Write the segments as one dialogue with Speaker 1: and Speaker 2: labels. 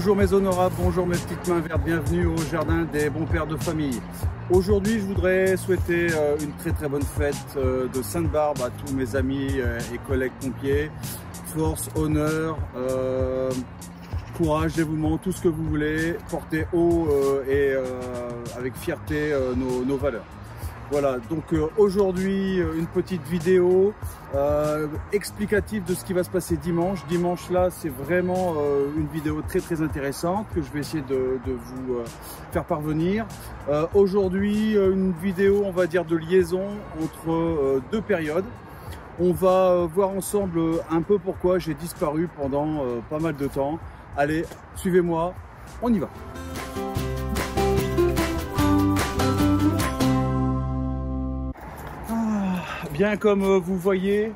Speaker 1: Bonjour mes honorables, bonjour mes petites mains vertes, bienvenue au jardin des bons pères de famille. Aujourd'hui je voudrais souhaiter une très bonne fête de Sainte-Barbe à tous mes amis et collègues pompiers. Force, honneur, courage, dévouement, tout ce que vous voulez, portez haut et avec fierté nos valeurs. Voilà, donc aujourd'hui une petite vidéo explicative de ce qui va se passer dimanche. Dimanche là, c'est vraiment une vidéo très intéressante que je vais essayer de vous faire parvenir. Aujourd'hui, une vidéo, on va dire, de liaison entre deux périodes. On va voir ensemble un peu pourquoi j'ai disparu pendant pas mal de temps. Allez, suivez-moi, on y va. Bien comme vous voyez,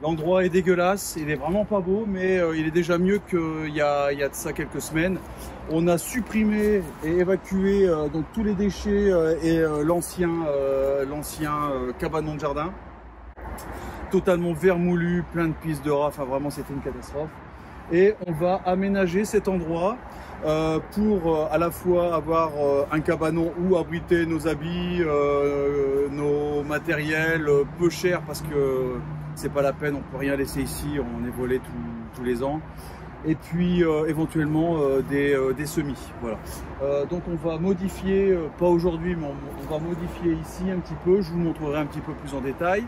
Speaker 1: l'endroit est dégueulasse, il est vraiment pas beau, mais il est déjà mieux qu'il y a de ça quelques semaines. On a supprimé et évacué donc tous les déchets et l'ancien cabanon de jardin, totalement vermoulu, plein de pistes de rats, enfin vraiment c'était une catastrophe. Et on va aménager cet endroit pour à la fois avoir un cabanon où abriter nos habits, nos matériels peu chers parce que c'est pas la peine, on peut rien laisser ici, on est volé tous les ans. Et puis éventuellement des semis. Voilà. Donc on va modifier, pas aujourd'hui, mais on va modifier ici un petit peu. Je vous montrerai un petit peu plus en détail.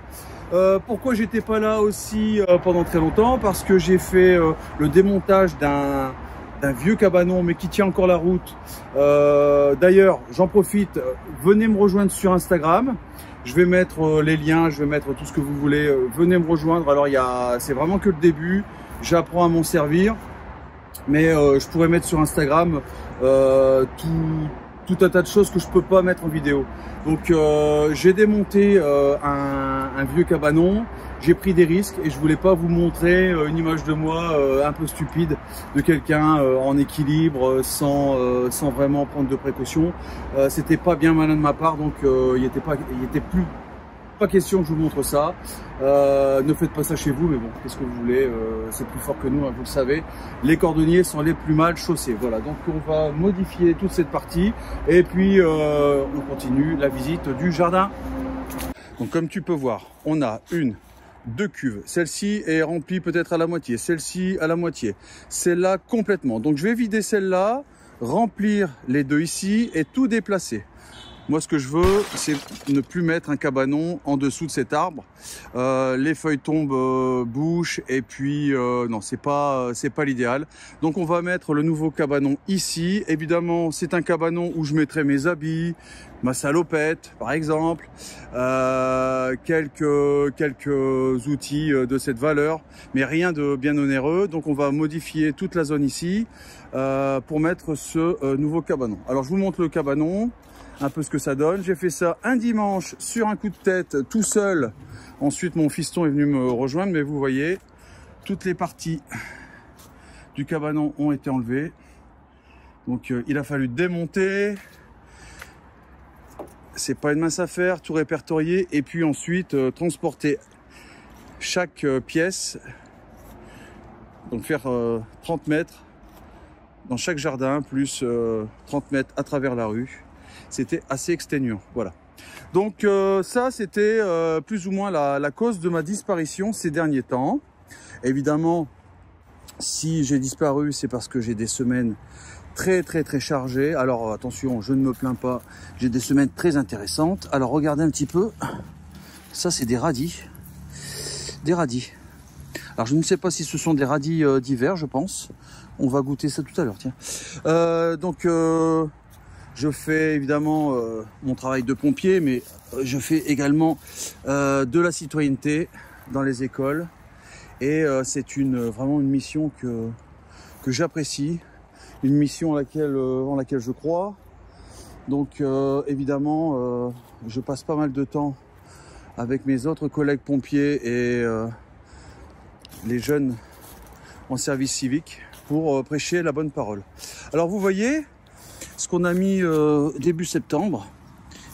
Speaker 1: Pourquoi j'étais pas là aussi pendant très longtemps? Parce que j'ai fait le démontage d'un vieux cabanon, mais qui tient encore la route. D'ailleurs, j'en profite, venez me rejoindre sur Instagram. Je vais mettre les liens, je vais mettre tout ce que vous voulez. Venez me rejoindre. Alors c'est vraiment que le début. J'apprends à m'en servir, mais je pourrais mettre sur Instagram tout un tas de choses que je peux pas mettre en vidéo. Donc j'ai démonté un vieux cabanon, j'ai pris des risques et je voulais pas vous montrer une image de moi un peu stupide, de quelqu'un en équilibre sans vraiment prendre de précautions. C'était pas bien malin de ma part, donc il était plus question que je vous montre ça. Ne faites pas ça chez vous, mais bon, qu'est-ce que vous voulez, c'est plus fort que nous, hein, vous le savez. Les cordonniers sont les plus mal chaussés. Voilà, donc on va modifier toute cette partie et puis on continue la visite du jardin. Donc comme tu peux voir, on a deux cuves. Celle-ci est remplie peut-être à la moitié, celle-ci à la moitié, celle-là complètement. Donc je vais vider celle-là, remplir les deux ici et tout déplacer. Moi, ce que je veux, c'est ne plus mettre un cabanon en dessous de cet arbre. Les feuilles tombent, bouchent, et puis non, c'est pas l'idéal. Donc, on va mettre le nouveau cabanon ici. Évidemment, c'est un cabanon où je mettrai mes habits, ma salopette, par exemple, quelques outils de cette valeur, mais rien de bien onéreux. Donc, on va modifier toute la zone ici pour mettre ce nouveau cabanon. Alors, je vous montre le cabanon. Un peu ce que ça donne. J'ai fait ça un dimanche sur un coup de tête tout seul. Ensuite mon fiston est venu me rejoindre, mais vous voyez, toutes les parties du cabanon ont été enlevées. Donc il a fallu démonter. C'est pas une mince affaire, tout répertorier et puis ensuite transporter chaque pièce. Donc faire 30 mètres dans chaque jardin, plus 30 mètres à travers la rue. C'était assez exténuant, voilà. Donc ça, c'était plus ou moins la cause de ma disparition ces derniers temps. Évidemment, si j'ai disparu, c'est parce que j'ai des semaines très chargées. Alors attention, je ne me plains pas, j'ai des semaines très intéressantes. Alors regardez un petit peu, ça c'est des radis. Des radis. Alors je ne sais pas si ce sont des radis d'hiver, je pense. On va goûter ça tout à l'heure, tiens. Je fais évidemment mon travail de pompier, mais je fais également de la citoyenneté dans les écoles. Et c'est vraiment une mission que j'apprécie, une mission en laquelle je crois. Donc évidemment, je passe pas mal de temps avec mes autres collègues pompiers et les jeunes en service civique pour prêcher la bonne parole. Alors vous voyez, ce qu'on a mis début septembre,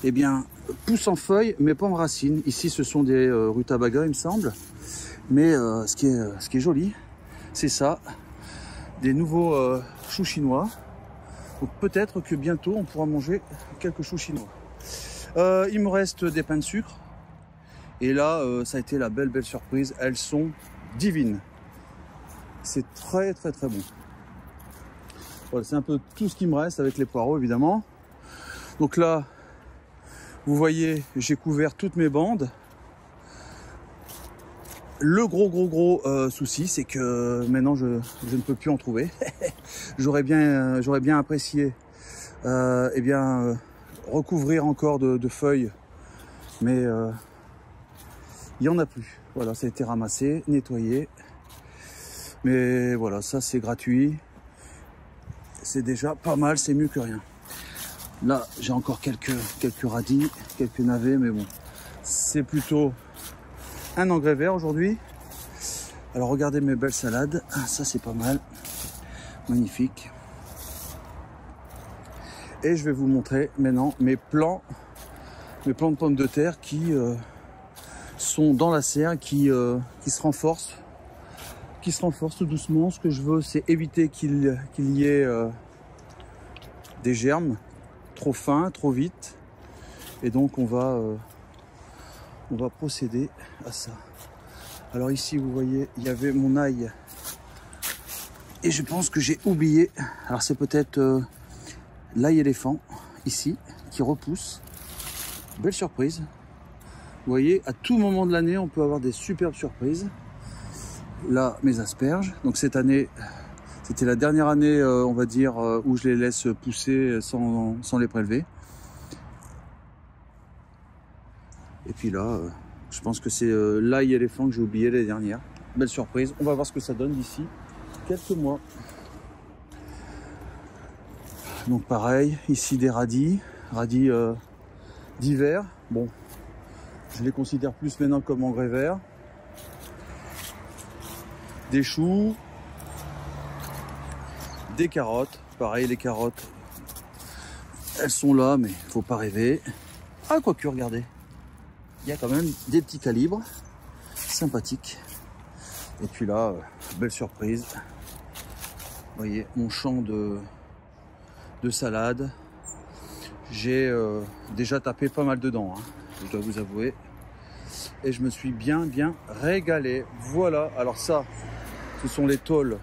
Speaker 1: eh bien, pousse en feuilles, mais pas en racines. Ici, ce sont des rutabagas, il me semble. Mais ce qui est joli, c'est ça. des nouveaux choux chinois. Donc peut-être que bientôt on pourra manger quelques choux chinois. Il me reste des pains de sucre. Et là, ça a été la belle surprise. Elles sont divines. C'est très bon. Voilà, c'est un peu tout ce qui me reste avec les poireaux évidemment. Donc là, vous voyez, j'ai couvert toutes mes bandes. Le gros souci, c'est que maintenant je ne peux plus en trouver. J'aurais bien apprécié recouvrir encore de feuilles, mais il n'y en a plus. Voilà, ça a été ramassé, nettoyé. Mais voilà, ça c'est gratuit. C'est déjà pas mal, c'est mieux que rien. Là, j'ai encore quelques radis, quelques navets, mais bon, c'est plutôt un engrais vert aujourd'hui. Alors regardez mes belles salades, ça c'est pas mal, magnifique. Et je vais vous montrer maintenant mes plants de pommes de terre qui sont dans la serre, qui se renforcent tout doucement. Ce que je veux, c'est éviter qu'il y ait des germes trop fins, trop vite. Et donc on va procéder à ça. Alors ici, vous voyez, il y avait mon ail. Et je pense que j'ai oublié. Alors c'est peut-être l'ail éléphant, ici, qui repousse. Belle surprise. Vous voyez, à tout moment de l'année, on peut avoir des superbes surprises. Là, mes asperges. Donc cette année, c'était la dernière année, on va dire, où je les laisse pousser sans les prélever. Et puis là, je pense que c'est l'ail éléphant que j'ai oublié l'année dernière. Belle surprise. On va voir ce que ça donne d'ici quelques mois. Donc pareil, ici des radis d'hiver. Bon, je les considère plus maintenant comme engrais vert. Des choux, des carottes. Pareil, les carottes, elles sont là, mais il ne faut pas rêver. Ah, quoique, regardez, il y a quand même des petits calibres sympathiques. Et puis là, belle surprise. Vous voyez, mon champ de salade. J'ai déjà tapé pas mal dedans, hein, je dois vous avouer. Et je me suis bien régalé. Voilà, alors ça, ce sont les tôles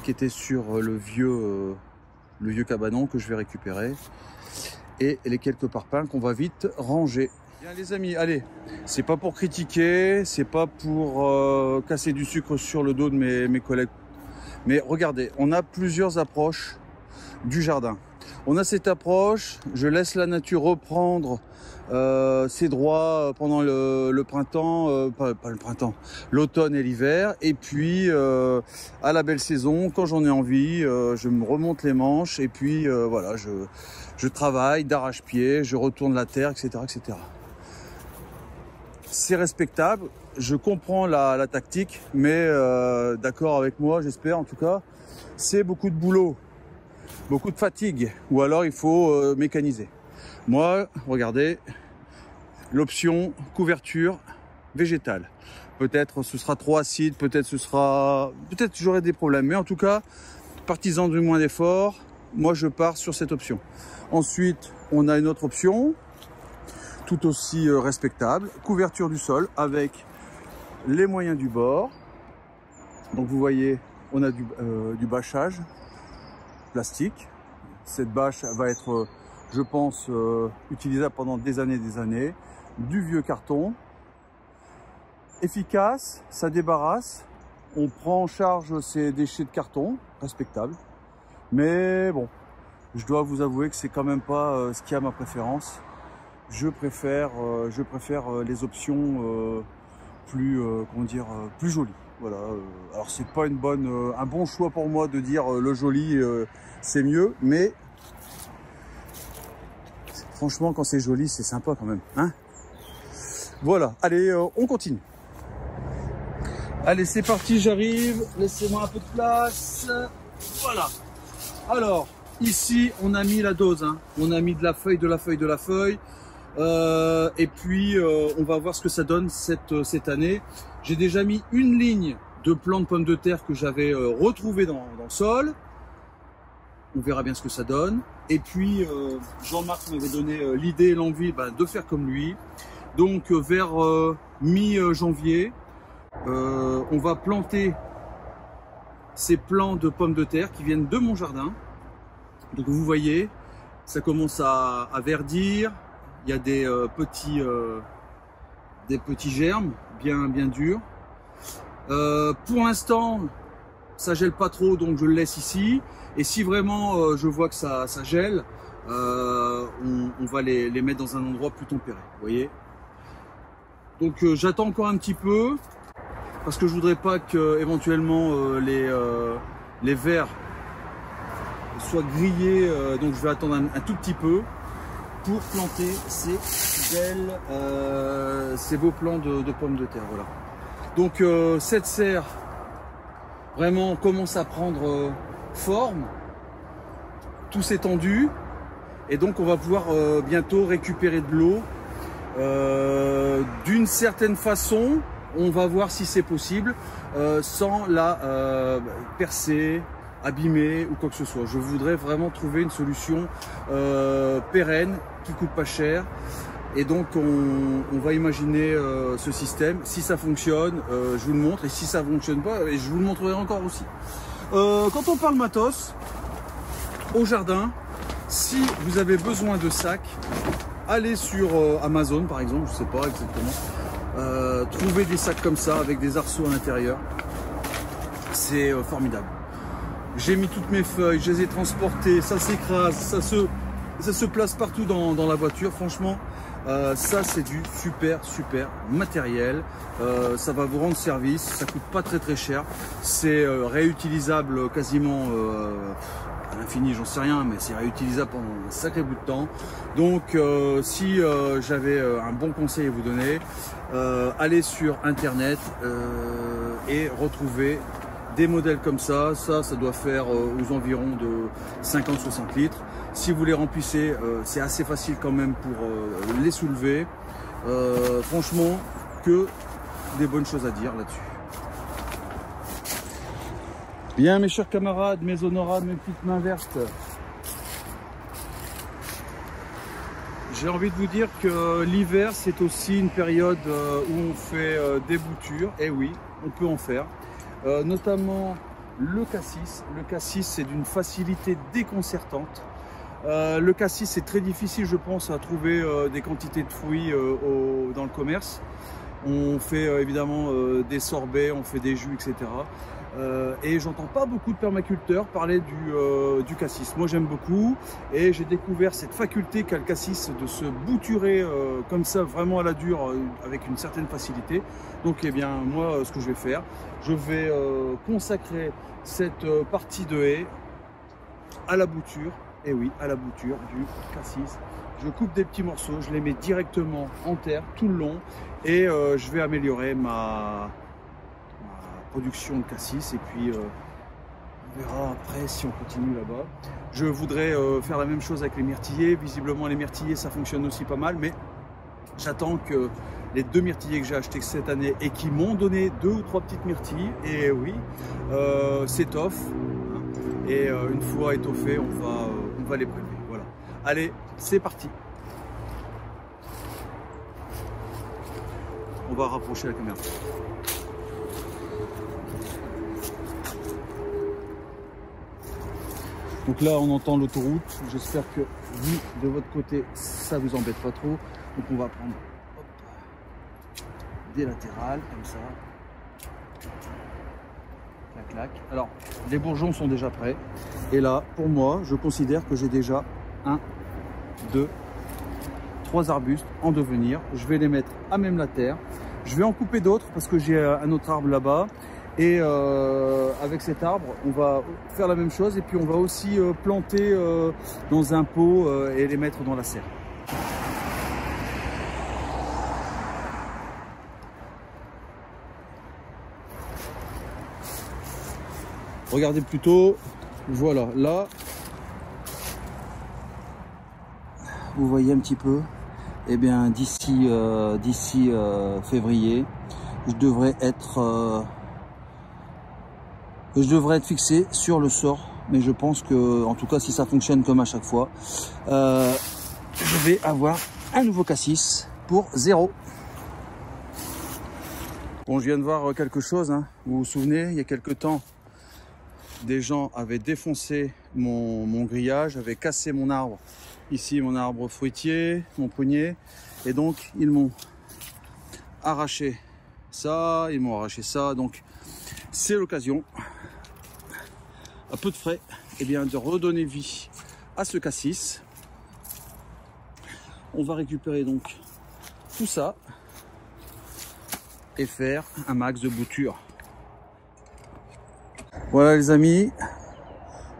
Speaker 1: qui étaient sur le vieux cabanon que je vais récupérer. Et les quelques parpaings qu'on va vite ranger. Bien les amis, allez, c'est pas pour critiquer, c'est pas pour casser du sucre sur le dos de mes collègues. Mais regardez, on a plusieurs approches du jardin. On a cette approche, je laisse la nature reprendre ses droits pendant le printemps, pas le printemps, l'automne et l'hiver. Et puis à la belle saison, quand j'en ai envie, je me remonte les manches et puis voilà, je travaille d'arrache-pied, je retourne la terre, etc., etc. C'est respectable, je comprends la tactique, mais d'accord avec moi, j'espère en tout cas, c'est beaucoup de boulot. Beaucoup de fatigue, ou alors il faut mécaniser. Moi, regardez, l'option couverture végétale. Peut-être ce sera trop acide, peut-être j'aurai des problèmes, mais en tout cas, partisan du moins d'effort, moi je pars sur cette option. Ensuite, on a une autre option, tout aussi respectable, couverture du sol avec les moyens du bord. Donc vous voyez, on a du bâchage plastique. Cette bâche va être, je pense, utilisable pendant des années et des années. Du vieux carton. Efficace, ça débarrasse. On prend en charge ces déchets de carton, respectable. Mais bon, je dois vous avouer que c'est quand même pas ce qui a ma préférence. Je préfère les options plus jolies. Voilà. Alors c'est pas un bon choix pour moi de dire le joli c'est mieux, mais franchement quand c'est joli c'est sympa quand même, hein. Voilà, allez, on continue. Allez, c'est parti, j'arrive. Laissez-moi un peu de place. Voilà. Alors ici on a mis la dose, hein. On a mis de la feuille, et puis on va voir ce que ça donne cette année. J'ai déjà mis une ligne de plants de pommes de terre que j'avais retrouvés dans le sol. On verra bien ce que ça donne. Et puis Jean-Marc m'avait donné l'idée et l'envie de faire comme lui. Donc vers mi-janvier, on va planter ces plants de pommes de terre qui viennent de mon jardin. Donc vous voyez, ça commence à verdir. Il y a des petits germes bien durs. Pour l'instant, ça gèle pas trop, donc je le laisse ici. Et si vraiment je vois que ça gèle, on va les mettre dans un endroit plus tempéré. Vous voyez. Donc j'attends encore un petit peu parce que je voudrais pas que éventuellement les vers soient grillés. Donc je vais attendre un tout petit peu pour planter ces beaux plants de pommes de terre. Voilà. Donc cette serre vraiment commence à prendre forme, tout s'est tendu et donc on va pouvoir bientôt récupérer de l'eau. D'une certaine façon, on va voir si c'est possible sans la percer, abîmer ou quoi que ce soit. Je voudrais vraiment trouver une solution pérenne qui coûte pas cher. Et donc on va imaginer ce système. Si ça fonctionne, je vous le montre. Et si ça ne fonctionne pas, je vous le montrerai encore aussi. Quand on parle matos, au jardin, si vous avez besoin de sacs, allez sur Amazon par exemple, je ne sais pas exactement. Trouvez des sacs comme ça avec des arceaux à l'intérieur. C'est formidable. J'ai mis toutes mes feuilles, je les ai transportées, ça s'écrase, ça se place partout dans la voiture. Franchement, ça c'est du super matériel. Ça va vous rendre service, ça coûte pas très cher. C'est réutilisable quasiment à l'infini, j'en sais rien, mais c'est réutilisable pendant un sacré bout de temps. Donc si j'avais un bon conseil à vous donner, allez sur internet et retrouvez des modèles comme ça. Ça doit faire aux environs de 50-60 litres. Si vous les remplissez, c'est assez facile quand même pour les soulever. Franchement, que des bonnes choses à dire là-dessus. Bien mes chers camarades, mes honorables, mes petites mains vertes. J'ai envie de vous dire que l'hiver, c'est aussi une période où on fait des boutures. Et oui, on peut en faire. Notamment le cassis. Le cassis, c'est d'une facilité déconcertante. Le cassis, c'est très difficile, je pense, à trouver des quantités de fruits dans le commerce. On fait évidemment des sorbets, on fait des jus, etc. Et j'entends pas beaucoup de permaculteurs parler du cassis. Moi, j'aime beaucoup et j'ai découvert cette faculté qu'a le cassis de se bouturer comme ça, vraiment à la dure, avec une certaine facilité. Donc, eh bien, moi, ce que je vais faire, je vais consacrer cette partie de haie à la bouture. Et oui, à la bouture du cassis. Je coupe des petits morceaux, je les mets directement en terre tout le long et je vais améliorer ma production de cassis. Et puis on verra après si on continue là-bas. Je voudrais faire la même chose avec les myrtillers. Visiblement les myrtillers ça fonctionne aussi pas mal, mais j'attends que les 2 myrtillers que j'ai achetés cette année et qui m'ont donné 2 ou 3 petites myrtilles, et oui, s'étoffent. Et une fois étoffés, on va les prélever. Voilà. Allez, c'est parti. On va rapprocher la caméra. Donc là, on entend l'autoroute. J'espère que vous, de votre côté, ça vous embête pas trop. Donc on va prendre des latérales comme ça. Clac, clac. Alors, les bourgeons sont déjà prêts. Et là, pour moi, je considère que j'ai déjà 1, 2, 3 arbustes en devenir. Je vais les mettre à même la terre. Je vais en couper d'autres parce que j'ai un autre arbre là-bas. Et avec cet arbre, on va faire la même chose. Et puis, on va aussi planter dans un pot et les mettre dans la serre. Regardez plutôt, voilà, là, vous voyez un petit peu, eh bien d'ici février, je devrais être
Speaker 2: je devrais être fixé sur le sort. Mais je pense que, en tout cas, si ça fonctionne comme à chaque fois, je vais avoir un nouveau cassis pour 0. Bon, je viens de voir quelque chose, hein. Vous vous souvenez, il y a quelques temps, des gens avaient défoncé mon grillage, avaient cassé mon arbre. Ici, mon arbre fruitier, mon prunier. Et donc, ils m'ont arraché ça, ils m'ont arraché ça. Donc, c'est l'occasion, à peu de frais, eh bien, de redonner vie à ce cassis. On va récupérer donc tout ça et faire un max de boutures. Voilà les amis,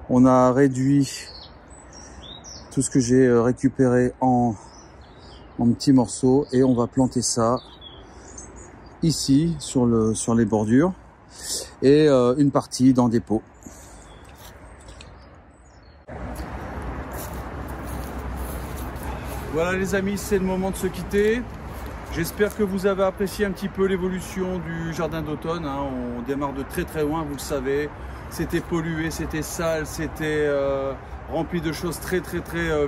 Speaker 2: on a réduit tout ce que j'ai récupéré en petits morceaux et on va planter ça ici sur les bordures et une partie dans des pots.
Speaker 1: Voilà les amis, c'est le moment de se quitter. J'espère que vous avez apprécié un petit peu l'évolution du jardin d'automne, hein. On démarre de très très loin, vous le savez. C'était pollué, c'était sale, c'était rempli de choses très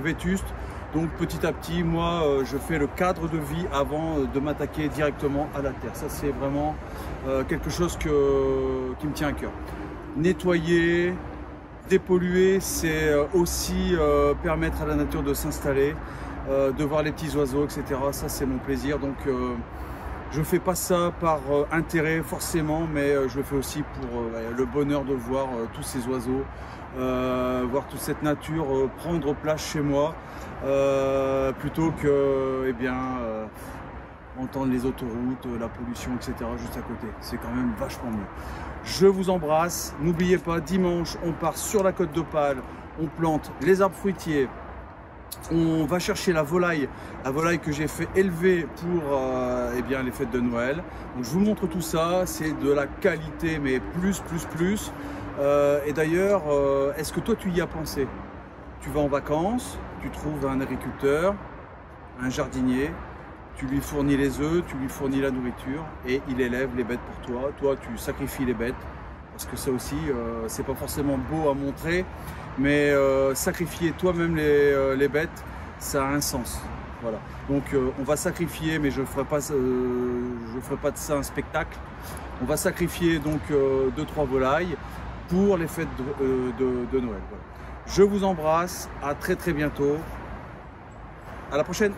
Speaker 1: vétustes. Donc petit à petit, moi, je fais le cadre de vie avant de m'attaquer directement à la terre. Ça, c'est vraiment quelque chose qui me tient à cœur. Nettoyer, dépolluer, c'est aussi permettre à la nature de s'installer. De voir les petits oiseaux, etc. Ça, c'est mon plaisir. Donc, je fais pas ça par intérêt forcément, mais je le fais aussi pour le bonheur de voir tous ces oiseaux, voir toute cette nature prendre place chez moi, plutôt que, eh bien, entendre les autoroutes, la pollution, etc. juste à côté. C'est quand même vachement mieux. Je vous embrasse. N'oubliez pas, dimanche, on part sur la Côte d'Opale. On plante les arbres fruitiers. On va chercher la volaille que j'ai fait élever pour eh bien, les fêtes de Noël. Donc, je vous montre tout ça, c'est de la qualité, mais plus. Et d'ailleurs, est-ce que toi tu y as pensé? Tu vas en vacances, tu trouves un agriculteur, un jardinier, tu lui fournis les œufs, tu lui fournis la nourriture et il élève les bêtes pour toi. Toi, tu sacrifies les bêtes parce que ça aussi, c'est pas forcément beau à montrer. Mais sacrifier toi-même les bêtes, ça a un sens. Voilà. Donc on va sacrifier, mais je ne ferai pas de ça un spectacle. On va sacrifier donc 2-3 volailles pour les fêtes de Noël. Voilà. Je vous embrasse, à très bientôt. À la prochaine.